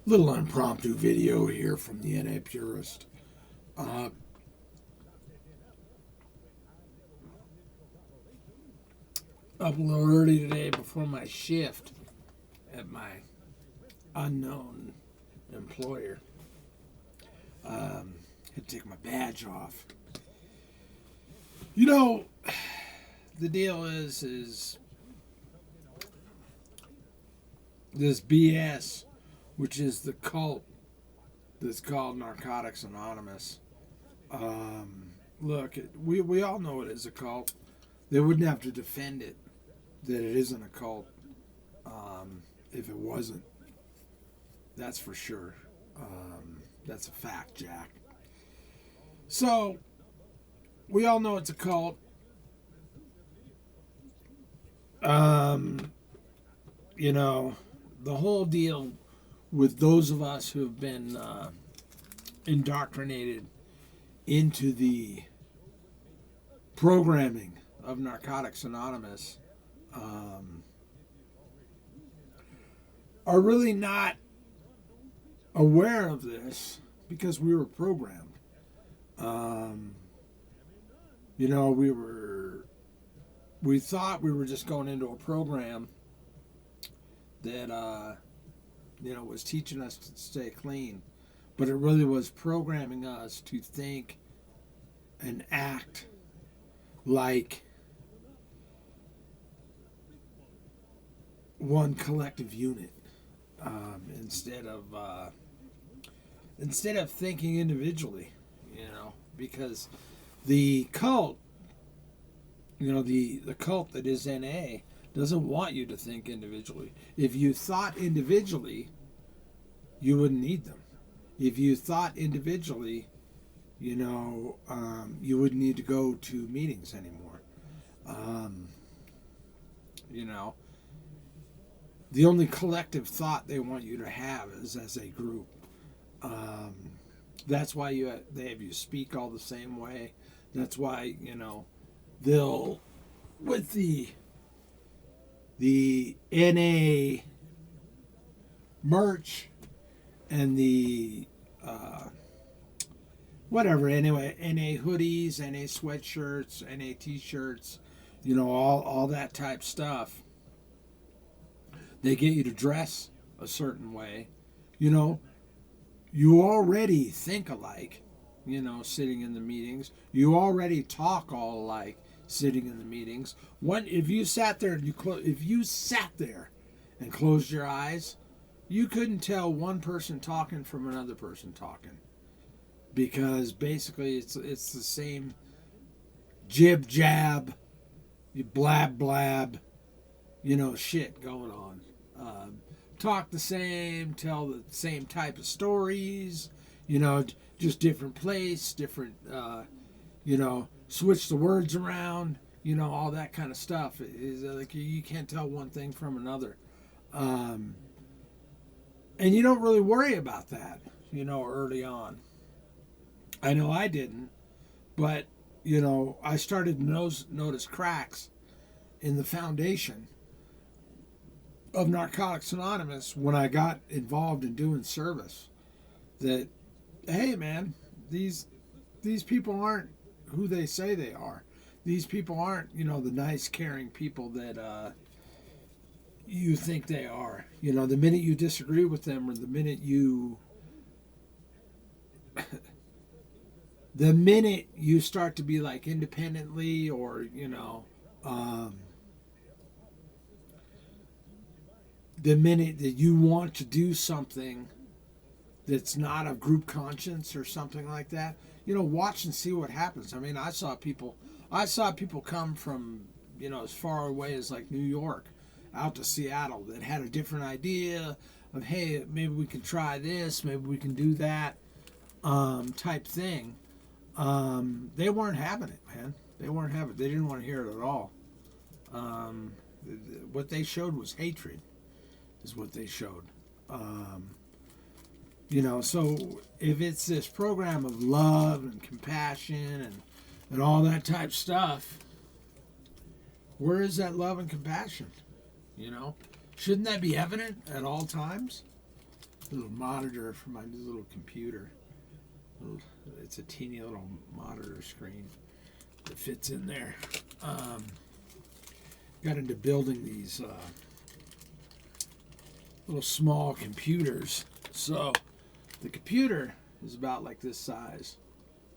Little impromptu video here from the NA Purist. Up a little early today before my shift at my unknown employer. Had to take my badge off. You know, the deal is this BS, which is the cult that's called Narcotics Anonymous. Look, we all know it is a cult. They wouldn't have to defend it that it isn't a cult if it wasn't. That's for sure. That's a fact, Jack. So, we all know it's a cult. You know, the whole deal with those of us who have been indoctrinated into the programming of Narcotics Anonymous are really not aware of this because we were programmed. You know, we thought we were just going into a program that was teaching us to stay clean, but it really was programming us to think and act like one collective unit instead of thinking individually, because the cult, the cult that is NA doesn't want you to think individually. If you thought individually, you wouldn't need them. If you thought individually, you wouldn't need to go to meetings anymore. The only collective thought they want you to have is as a group. That's why they have you speak all the same way. That's why, they'll, with the NA merch and the NA hoodies, NA sweatshirts, NA t-shirts, all that type stuff. They get you to dress a certain way. You already think alike, sitting in the meetings. You already talk all alike, sitting in the meetings. If you sat there and closed your eyes, you couldn't tell one person talking from another person talking, because basically it's the same jib jab, you blab blab, shit going on. Talk the same, tell the same type of stories, just different place, different, switch the words around, all that kind of stuff. Is like you can't tell one thing from another. And you don't really worry about that, early on. I know I didn't, but, I started to notice cracks in the foundation of Narcotics Anonymous when I got involved in doing service. That, hey man, these people aren't who they say they are. These people aren't, the nice, caring people that you think they are. The minute you disagree with them, or the minute you start to be like independently, or the minute that you want to do something that's not of group conscience or something like that, watch and see what happens. I mean, I saw people come from, as far away as like New York out to Seattle that had a different idea of, hey, maybe we can try this, maybe we can do that, type thing. They weren't having it, man. They weren't having it. They didn't want to hear it at all. What they showed was hatred, is what they showed. So if it's this program of love and compassion and all that type stuff, where is that love and compassion? Shouldn't that be evident at all times? little monitor for my new little computer. It's a teeny little monitor screen that fits in there. Got into building these little small computers. So the computer is about like this size.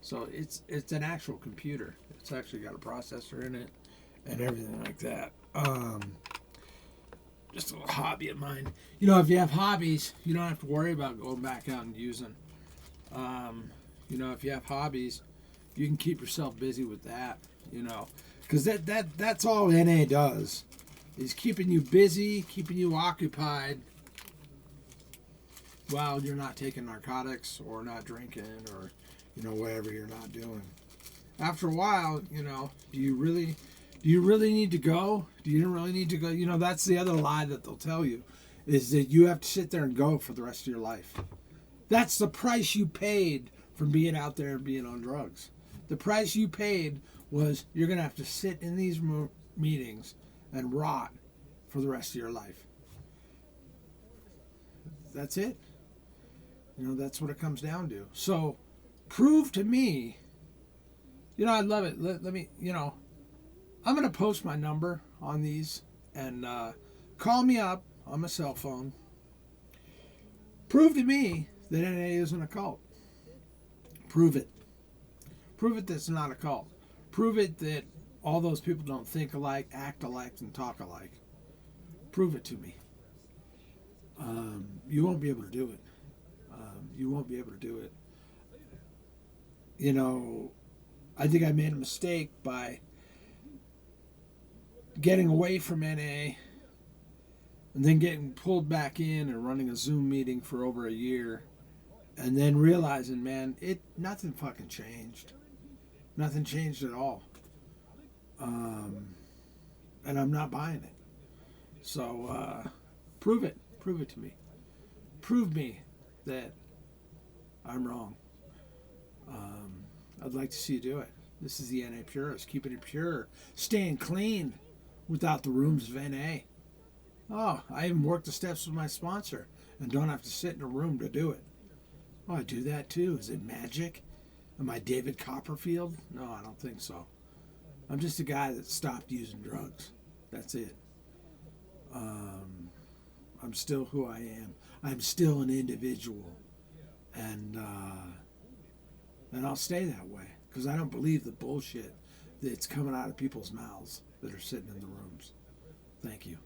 So it's an actual computer. It's actually got a processor in it and everything like that. Just a little hobby of mine. You know, if you have hobbies, you don't have to worry about going back out and using. You know, if you have hobbies, you can keep yourself busy with that. You know, because that's all NA does, is keeping you busy, keeping you occupied while you're not taking narcotics or not drinking or, you know, whatever you're not doing. After a while, you know, do you really need to go? Do you really need to go? You know, that's the other lie that they'll tell you, is that you have to sit there and go for the rest of your life. That's the price you paid for being out there and being on drugs. The price you paid was you're going to have to sit in these meetings and rot for the rest of your life. That's it. You know, that's what it comes down to. So, prove to me, you know, I'd love it. Let me, you know, I'm going to post my number on these and call me up on my cell phone. Prove to me that NA isn't a cult. Prove it. Prove it that it's not a cult. Prove it that all those people don't think alike, act alike, and talk alike. Prove it to me. You won't be able to do it. You won't be able to do it. You know, I think I made a mistake by getting away from NA and then getting pulled back in and running a Zoom meeting for over a year and then realizing, man, nothing fucking changed. Nothing changed at all. And I'm not buying it. So, prove it. Prove it to me. Prove me that I'm wrong. I'd like to see you do it. This is the NA Purist. Keeping it pure. Staying clean without the rooms of NA. Oh, I even work the steps with my sponsor and don't have to sit in a room to do it. Oh, I do that too. Is it magic? Am I David Copperfield? No, I don't think so. I'm just a guy that stopped using drugs. That's it. I'm still who I am. I'm still an individual. And I'll stay that way. Because I don't believe the bullshit that's coming out of people's mouths that are sitting in the rooms. Thank you.